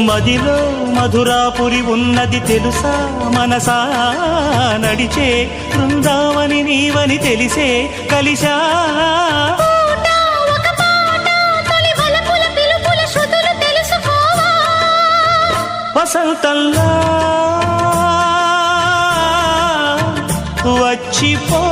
మదిలో మధురాపురి ఉన్నది తెలుసా మనసా నడిచే బృందావని నీవని తెలిసే కలిసా వసంతంలా వచ్చిపో